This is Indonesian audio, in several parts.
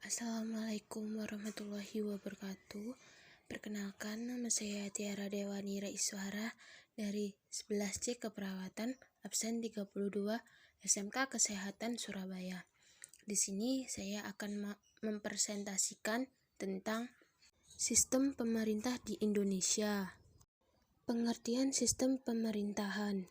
Assalamualaikum warahmatullahi wabarakatuh. Perkenalkan, nama saya Tiara Dewani Raiswara dari 11C Keperawatan, absen 32, SMK Kesehatan Surabaya. Di sini saya akan mempresentasikan tentang sistem pemerintah di Indonesia. Pengertian sistem pemerintahan.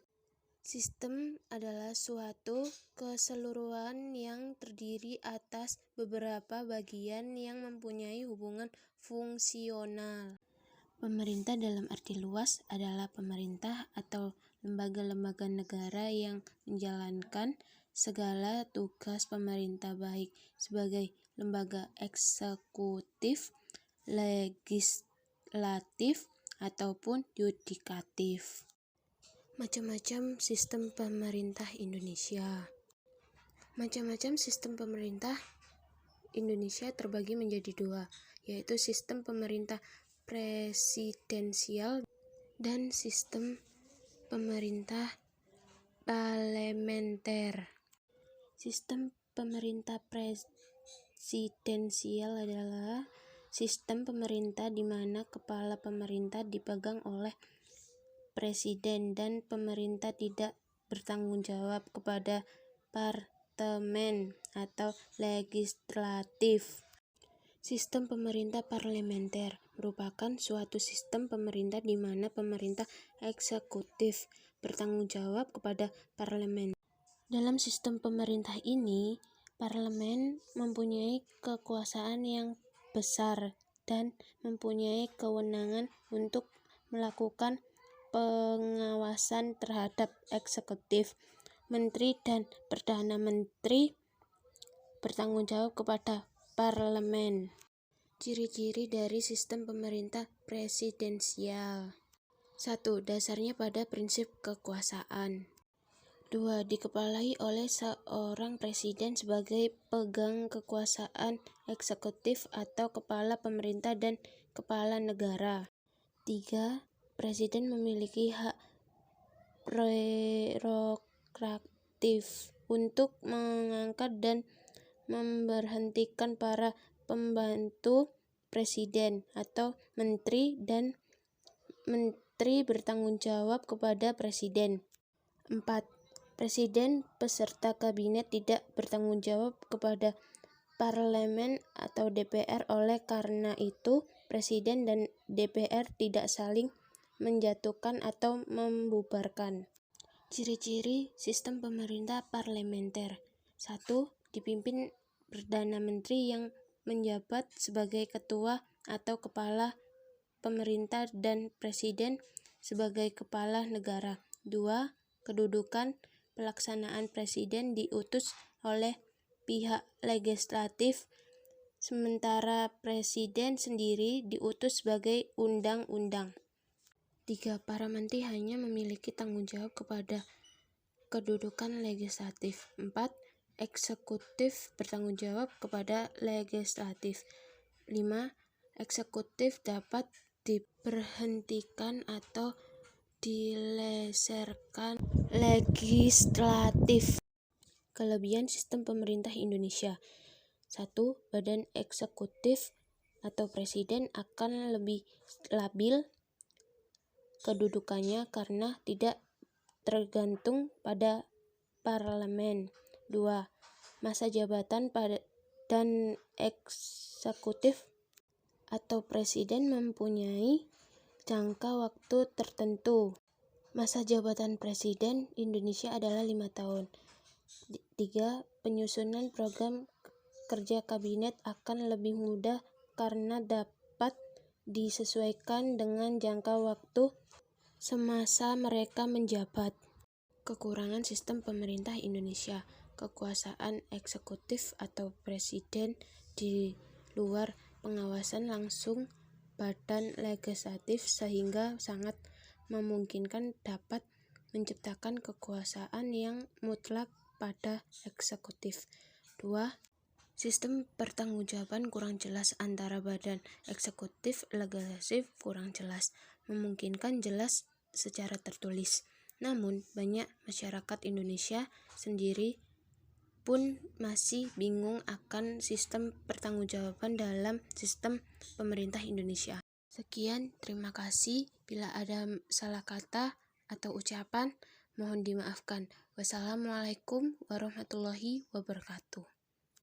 Sistem adalah suatu keseluruhan yang terdiri atas beberapa bagian yang mempunyai hubungan fungsional. Pemerintah dalam arti luas adalah pemerintah atau lembaga-lembaga negara yang menjalankan segala tugas pemerintah baik sebagai lembaga eksekutif, legislatif, ataupun yudikatif. Macam-macam sistem pemerintah Indonesia. Macam-macam sistem pemerintah Indonesia terbagi menjadi dua, yaitu sistem pemerintah presidensial dan sistem pemerintah parlementer. Sistem pemerintah presidensial adalah sistem pemerintah di mana kepala pemerintah dipegang oleh presiden dan pemerintah tidak bertanggung jawab kepada parlemen atau legislatif. Sistem pemerintah parlementer merupakan suatu sistem pemerintah di mana pemerintah eksekutif bertanggung jawab kepada parlemen. Dalam sistem pemerintah ini, parlemen mempunyai kekuasaan yang besar dan mempunyai kewenangan untuk melakukan pengawasan terhadap eksekutif. Menteri dan Perdana Menteri bertanggung jawab kepada parlemen. Ciri-ciri dari sistem pemerintah presidensial. 1. Dasarnya pada prinsip kekuasaan. 2. Dikepalai oleh seorang presiden sebagai pegang kekuasaan eksekutif atau kepala pemerintah dan kepala negara. 3. Presiden memiliki hak prerogatif untuk mengangkat dan memberhentikan para pembantu presiden atau menteri, dan menteri bertanggung jawab kepada presiden. 4. Presiden beserta kabinet tidak bertanggung jawab kepada parlemen atau DPR. Oleh karena itu, presiden dan DPR tidak saling menjatuhkan atau membubarkan. Ciri-ciri sistem pemerintah parlementer. 1. Dipimpin Perdana Menteri yang menjabat sebagai ketua atau kepala pemerintah dan presiden sebagai kepala negara. 2. Kedudukan pelaksanaan presiden diutus oleh pihak legislatif, sementara presiden sendiri diutus sebagai undang-undang. 3. Para menteri hanya memiliki tanggung jawab kepada kedudukan legislatif. 4. Eksekutif bertanggung jawab kepada legislatif. 5. Eksekutif dapat diberhentikan atau dileserkan legislatif. Kelebihan sistem pemerintah Indonesia. 1. Badan eksekutif atau presiden akan lebih labil kedudukannya karena tidak tergantung pada parlemen. 2. Masa jabatan dan eksekutif atau presiden mempunyai jangka waktu tertentu. Masa jabatan presiden Indonesia adalah 5 tahun. 3. Penyusunan program kerja kabinet akan lebih mudah karena dapat disesuaikan dengan jangka waktu semasa mereka menjabat. Kekurangan sistem pemerintah Indonesia. Kekuasaan eksekutif atau presiden di luar pengawasan langsung badan legislatif sehingga sangat memungkinkan dapat menciptakan kekuasaan yang mutlak pada eksekutif. 2. Sistem pertanggungjawaban kurang jelas antara badan eksekutif legislatif kurang jelas, memungkinkan jelas secara tertulis. Namun, banyak masyarakat Indonesia sendiri pun masih bingung akan sistem pertanggungjawaban dalam sistem pemerintah Indonesia. Sekian, terima kasih. Bila ada salah kata atau ucapan, mohon dimaafkan. Wassalamualaikum warahmatullahi wabarakatuh.